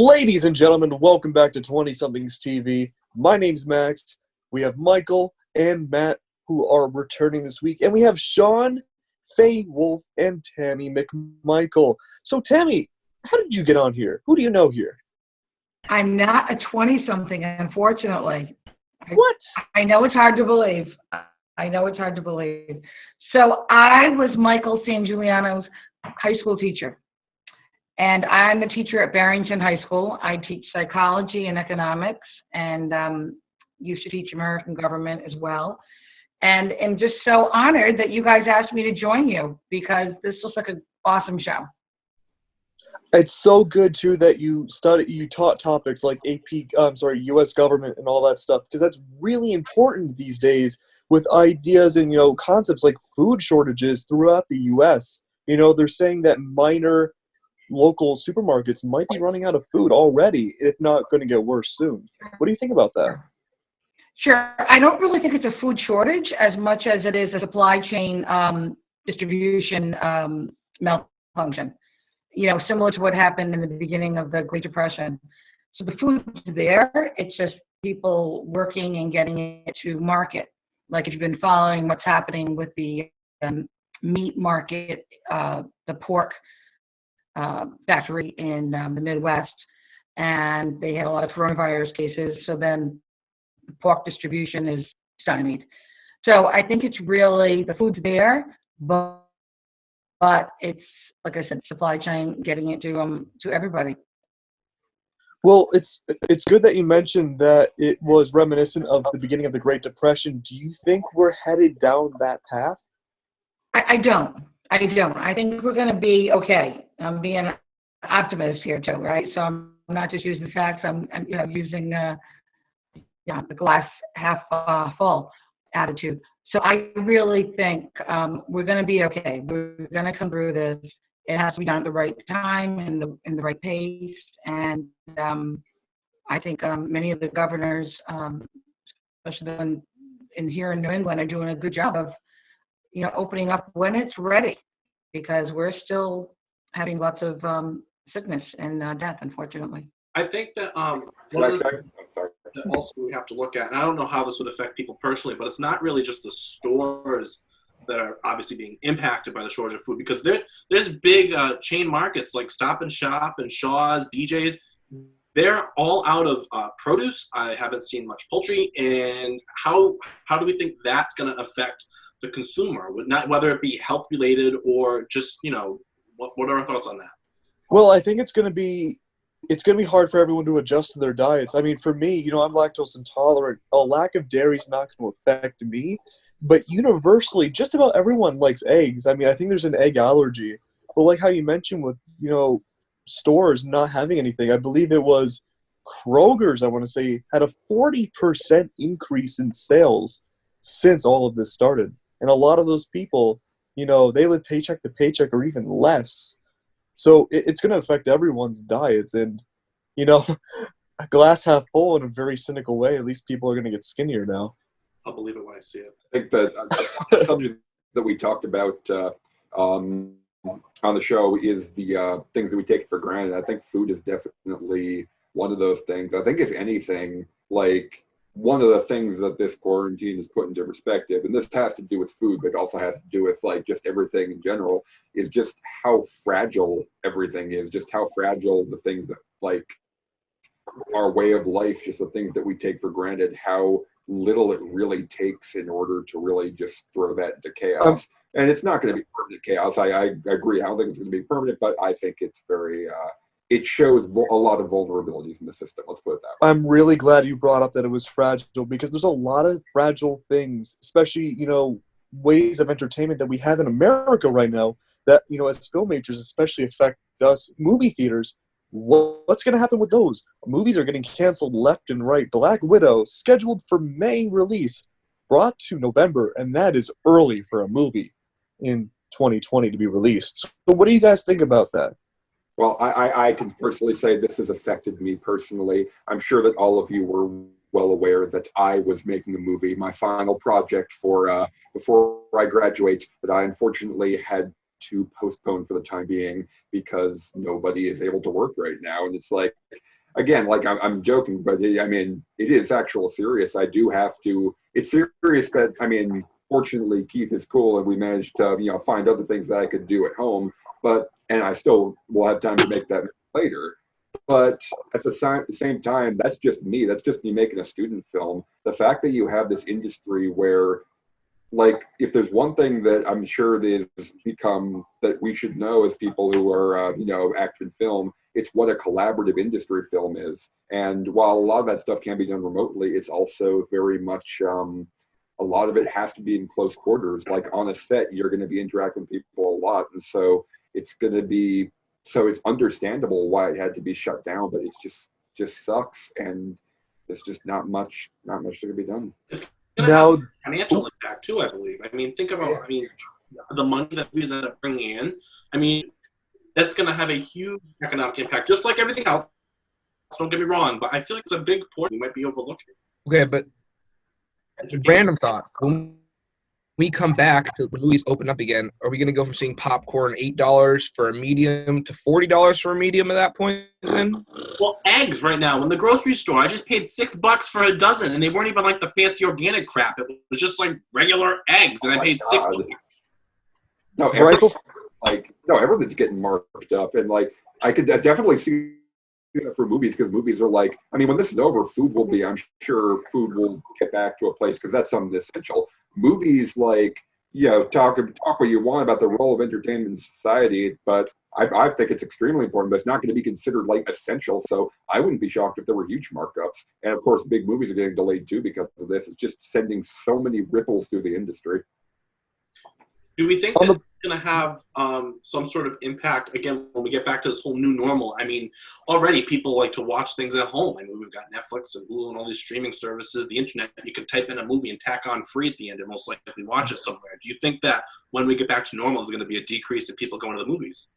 Ladies and gentlemen, welcome back to 20-somethings TV. My name's Max. We have Michael and Matt who are returning this week. And we have Sean, Faye Wolf, and Tammy McMichael. So Tammy, how did you get on here? Who do you know here? I'm not a 20-something, unfortunately. What? I know it's hard to believe. I know it's hard to believe. So I was Michael San Giuliano's high school teacher. And I'm a teacher at Barrington High School. I teach psychology and economics and used to teach American government as well. And I'm just so honored that you guys asked me to join you because this looks like an awesome show. It's so good too that you taught topics like U.S. government and all that stuff, because that's really important these days with ideas and concepts like food shortages throughout the U.S. They're saying that minor local supermarkets might be running out of food already, if not going to get worse soon. What do you think about that? Sure. I don't really think it's a food shortage as much as it is a supply chain distribution malfunction, similar to what happened in the beginning of the Great Depression. So the food's there. It's just people working and getting it to market. Like if you've been following what's happening with the meat market, the pork factory in the Midwest, and they had a lot of coronavirus cases. So then the pork distribution is stymied. So I think it's really the food's there, but it's, like I said, supply chain getting it to everybody. Well, it's good that you mentioned that it was reminiscent of the beginning of the Great Depression. Do you think we're headed down that path? I don't. I think we're going to be okay. I'm being an optimist here too, right? So I'm not just using facts. I'm using the glass half full attitude. So I really think we're going to be okay. We're going to come through this. It has to be done at the right time and in the right pace. And I think many of the governors, especially here in New England, are doing a good job of opening up when it's ready, because we're still having lots of sickness and death, unfortunately. I think that one of the things that also we have to look at, and I don't know how this would affect people personally, but it's not really just the stores that are obviously being impacted by the shortage of food, because there's big chain markets like Stop and Shop and Shaw's, BJ's. They're all out of produce. I haven't seen much poultry. And how do we think that's going to affect the consumer, whether it be health related or just, what are our thoughts on that? Well, I think it's going to be hard for everyone to adjust to their diets. I mean, for me, I'm lactose intolerant. A lack of dairy is not going to affect me, but universally, just about everyone likes eggs. I mean, I think there's an egg allergy. But like how you mentioned with, stores not having anything, I believe it was Kroger's, I want to say, had a 40% increase in sales since all of this started. And a lot of those people, they live paycheck to paycheck or even less. So it's going to affect everyone's diets. And, a glass half full in a very cynical way, at least people are going to get skinnier now. I'll believe it when I see it. I think that the subject that we talked about on the show is the things that we take for granted. I think food is definitely one of those things. I think if anything, like one of the things that this quarantine has put into perspective, and this has to do with food, but also has to do with like just everything in general, is just how fragile everything is, just how fragile the things that like our way of life, just the things that we take for granted, how little it really takes in order to really just throw that into chaos. And it's not going to be permanent chaos. I agree. I don't think it's going to be permanent, but I think it's very, it shows a lot of vulnerabilities in the system. Let's put it that way. I'm really glad you brought up that it was fragile, because there's a lot of fragile things, especially, ways of entertainment that we have in America right now that, as filmmakers especially affect us. Movie theaters, what's going to happen with those? Movies are getting canceled left and right. Black Widow, scheduled for May release, brought to November, and that is early for a movie in 2020 to be released. So what do you guys think about that? Well, I can personally say this has affected me personally. I'm sure that all of you were well aware that I was making a movie, my final project for before I graduate, that I unfortunately had to postpone for the time being because nobody is able to work right now. And it's like, again, like I'm joking, but I mean, it is actual serious. I do have to. It's serious that I mean, fortunately, Keith is cool, and we managed to find other things that I could do at home. And I still will have time to make that later. But at the same time, that's just me. That's just me making a student film. The fact that you have this industry where, like, if there's one thing that I'm sure it is become that we should know as people who are, action film, it's what a collaborative industry film is. And while a lot of that stuff can be done remotely, it's also very much, a lot of it has to be in close quarters. Like on a set, you're going to be interacting with people a lot. And so it's understandable why it had to be shut down, but it's just sucks. And there's just not much that can be done. It's going to have financial impact too, I believe. I mean, think about, the money that movies end up bringing in. I mean, that's going to have a huge economic impact, just like everything else. Don't get me wrong, but I feel like it's a big point we might be overlooking. Okay, but random thought. When we come back to the movies open up again, are we going to go from seeing popcorn $8 for a medium to $40 for a medium at that point then? Well, eggs right now in the grocery store, I just paid $6 for a dozen, and they weren't even like the fancy organic crap. It was just like regular eggs, and I paid $6. No, everything's getting marked up, and like I could definitely see that for movies, because movies are like, I mean, when this is over, food will be, I'm sure food will get back to a place, because that's something essential. Movies, like, talk what you want about the role of entertainment in society, but I think it's extremely important, but it's not going to be considered like essential. So I wouldn't be shocked if there were huge markups. And of course, big movies are getting delayed too because of this. It's just sending so many ripples through the industry. Do we think that's going to have some sort of impact, again, when we get back to this whole new normal? I mean, already people like to watch things at home. I mean, we've got Netflix and Hulu and all these streaming services, the internet. You can type in a movie and tack on free at the end and most likely watch it somewhere. Do you think that when we get back to normal, there's going to be a decrease in people going to the movies?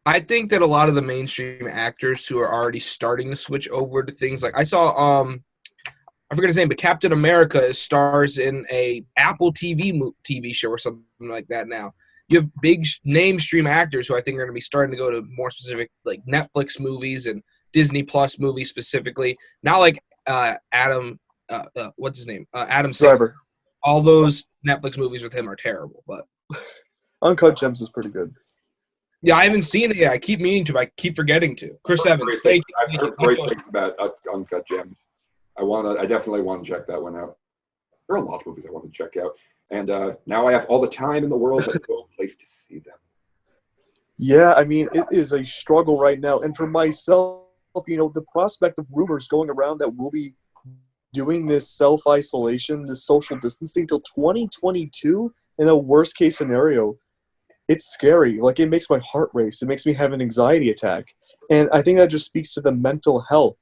I think that a lot of the mainstream actors who are already starting to switch over to things like, I saw I forget his name, but Captain America stars in a Apple TV show or something like that now. You have big name stream actors who I think are going to be starting to go to more specific, like Netflix movies and Disney Plus movies specifically. Not like Adam, what's his name? Adam Driver. All those Netflix movies with him are terrible, but Uncut Gems is pretty good. yeah, I haven't seen it yet. I keep meaning to, but I keep forgetting to. Chris Evans, thank you. I've heard great things about Uncut Gems. I definitely want to check that one out. There are a lot of movies I want to check out. And now I have all the time in the world, but no place to see them. Yeah, I mean, it is a struggle right now. And for myself, the prospect of rumors going around that we'll be doing this self-isolation, this social distancing till 2022 in a worst-case scenario, it's scary. Like, it makes my heart race. It makes me have an anxiety attack. And I think that just speaks to the mental health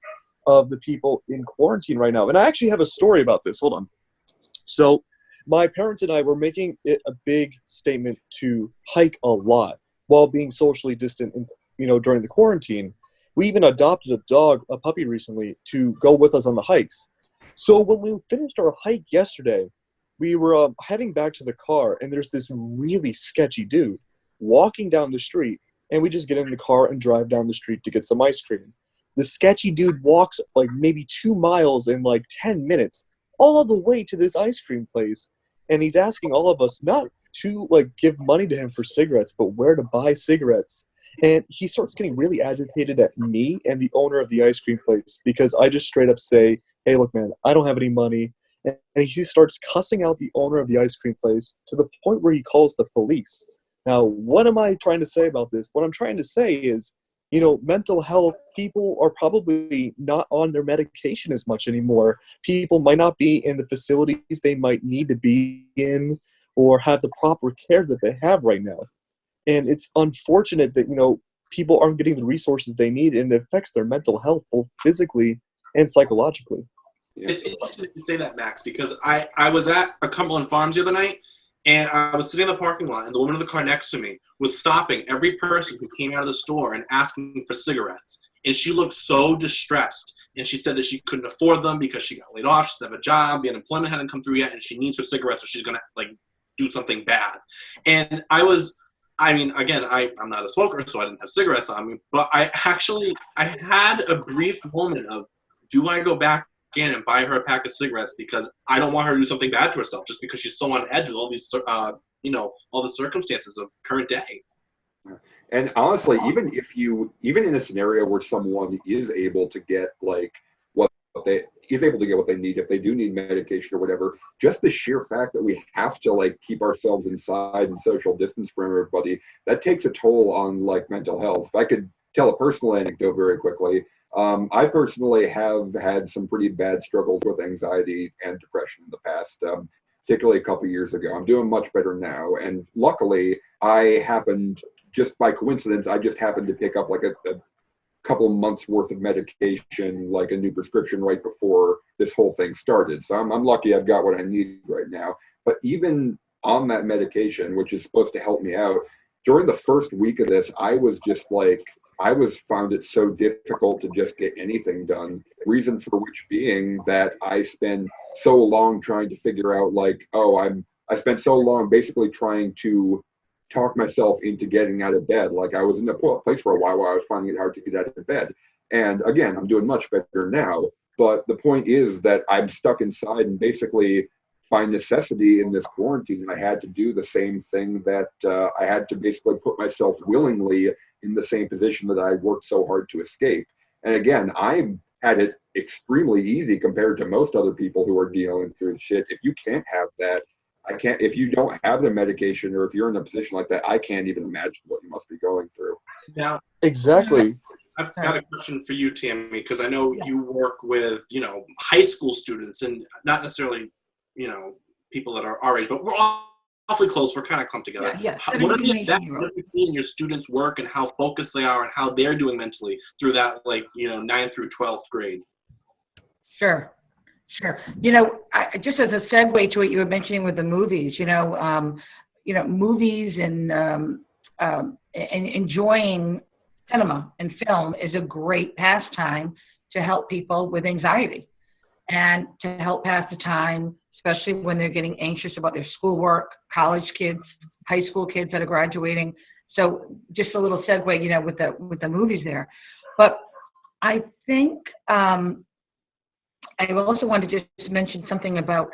of the people in quarantine right now. And I actually have a story about this. Hold on. So my parents and I were making it a big statement to hike a lot while being socially distant, during the quarantine. We even adopted a puppy recently to go with us on the hikes. So when we finished our hike yesterday, we were heading back to the car, and there's this really sketchy dude walking down the street, and we just get in the car and drive down the street to get some ice cream. The sketchy dude walks like maybe 2 miles in like 10 minutes all the way to this ice cream place. And he's asking all of us not to like give money to him for cigarettes, but where to buy cigarettes. And he starts getting really agitated at me and the owner of the ice cream place because I just straight up say, hey, look, man, I don't have any money. And he starts cussing out the owner of the ice cream place to the point where he calls the police. Now, what am I trying to say about this? What I'm trying to say is, mental health, people are probably not on their medication as much anymore. People might not be in the facilities they might need to be in or have the proper care that they have right now. And it's unfortunate that, people aren't getting the resources they need, and it affects their mental health, both physically and psychologically. It's interesting that you say that, Max, because I was at a Cumberland Farms the other night, and I was sitting in the parking lot, and the woman in the car next to me was stopping every person who came out of the store and asking for cigarettes. And she looked so distressed. And she said that she couldn't afford them because she got laid off. She doesn't have a job. The unemployment hadn't come through yet, and she needs her cigarettes or she's going to, do something bad. And I was I mean, again, I'm not a smoker, so I didn't have cigarettes on me, but I had a brief moment of, do I go back in and buy her a pack of cigarettes because I don't want her to do something bad to herself just because she's so on edge with all these, all the circumstances of current day. And honestly, even in a scenario where someone is able to get like what they is able to get what they need, if they do need medication or whatever, just the sheer fact that we have to like keep ourselves inside and social distance from everybody, that takes a toll on like mental health. If I could tell a personal anecdote very quickly. I personally have had some pretty bad struggles with anxiety and depression in the past, particularly a couple years ago. I'm doing much better now, and luckily, just by coincidence, I just happened to pick up like a couple months worth of medication, like a new prescription right before this whole thing started. So I'm lucky I've got what I need right now. But even on that medication, which is supposed to help me out, during the first week of this, found it so difficult to just get anything done. Reason for which being that I spend so long trying to figure out I spent so long basically trying to talk myself into getting out of bed. Like I was in a place for a while where I was finding it hard to get out of bed. And again, I'm doing much better now. But the point is that I'm stuck inside, and basically by necessity in this quarantine, I had to do the same thing that I had to basically put myself willingly in the same position that I worked so hard to escape. And again, I had it extremely easy compared to most other people who are dealing through shit. If you can't have that, if you don't have the medication, or if you're in a position like that, I can't even imagine what you must be going through. Now, Exactly. I've got a question for you, Tammy, because I know you work with, high school students, and not necessarily, people that are our age, but we're all awfully close. We're kind of clumped together. What have you seen in your students' work, and how focused they are, and how they're doing mentally through that, 9th through 12th grade? Sure. Just as a segue to what you were mentioning with the movies, movies and enjoying cinema and film is a great pastime to help people with anxiety and to help pass the time, especially when they're getting anxious about their schoolwork, college kids, high school kids that are graduating. So just a little segue, with the movies there. But I think I also wanted to just mention something about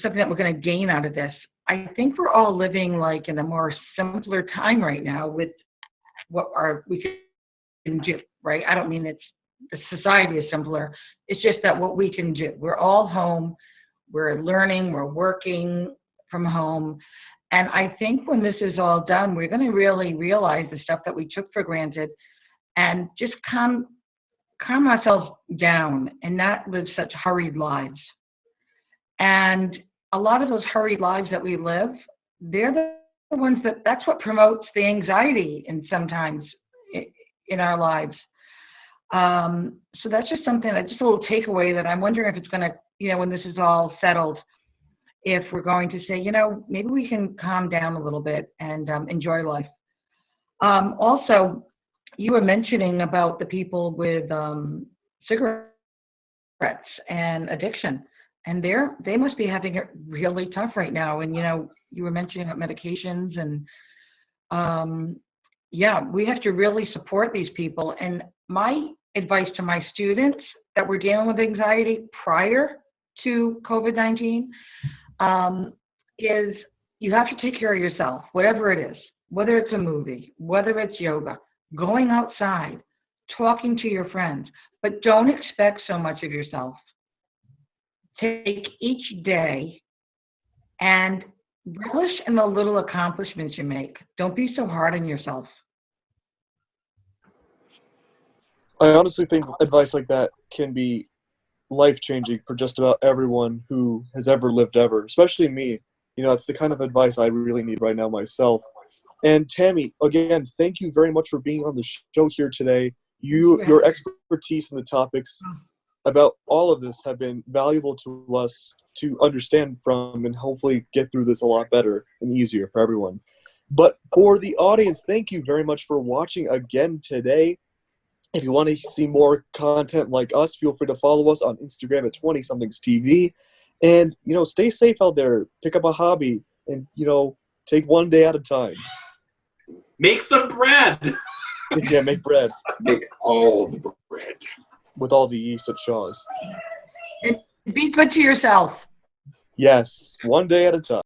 something that we're going to gain out of this. I think we're all living like in a more simpler time right now with what we can do, right? I don't mean the society is simpler. It's just that what we can do. We're all home. We're learning. We're working from home. And I think when this is all done, we're going to really realize the stuff that we took for granted and just calm ourselves down and not live such hurried lives. And a lot of those hurried lives that we live, they're the ones that's what promotes the anxiety and sometimes in our lives. So that's just something, just a little takeaway that I'm wondering if it's going to, when this is all settled, if we're going to say, maybe we can calm down a little bit and enjoy life. Also, you were mentioning about the people with cigarettes and addiction, and they must be having it really tough right now. And you were mentioning about medications, and we have to really support these people. And my advice to my students that were dealing with anxiety prior to COVID-19 is you have to take care of yourself, whatever it is, whether it's a movie, whether it's yoga, going outside, talking to your friends, but don't expect so much of yourself. Take each day and relish in the little accomplishments you make. Don't be so hard on yourself. I honestly think advice like that can be life-changing for just about everyone who has ever lived ever, especially me. It's the kind of advice I really need right now myself. And Tammy, again, thank you very much for being on the show here today. Your expertise in the topics about all of this have been valuable to us to understand from and hopefully get through this a lot better and easier for everyone. But for the audience, thank you very much for watching again today. If you want to see more content like us, feel free to follow us on Instagram at 20SomethingsTV. And, stay safe out there. Pick up a hobby and, take one day at a time. Make some bread. Yeah, make bread Make all the bread. with all the yeast at Shaw's. Be good to yourself. Yes, one day at a time.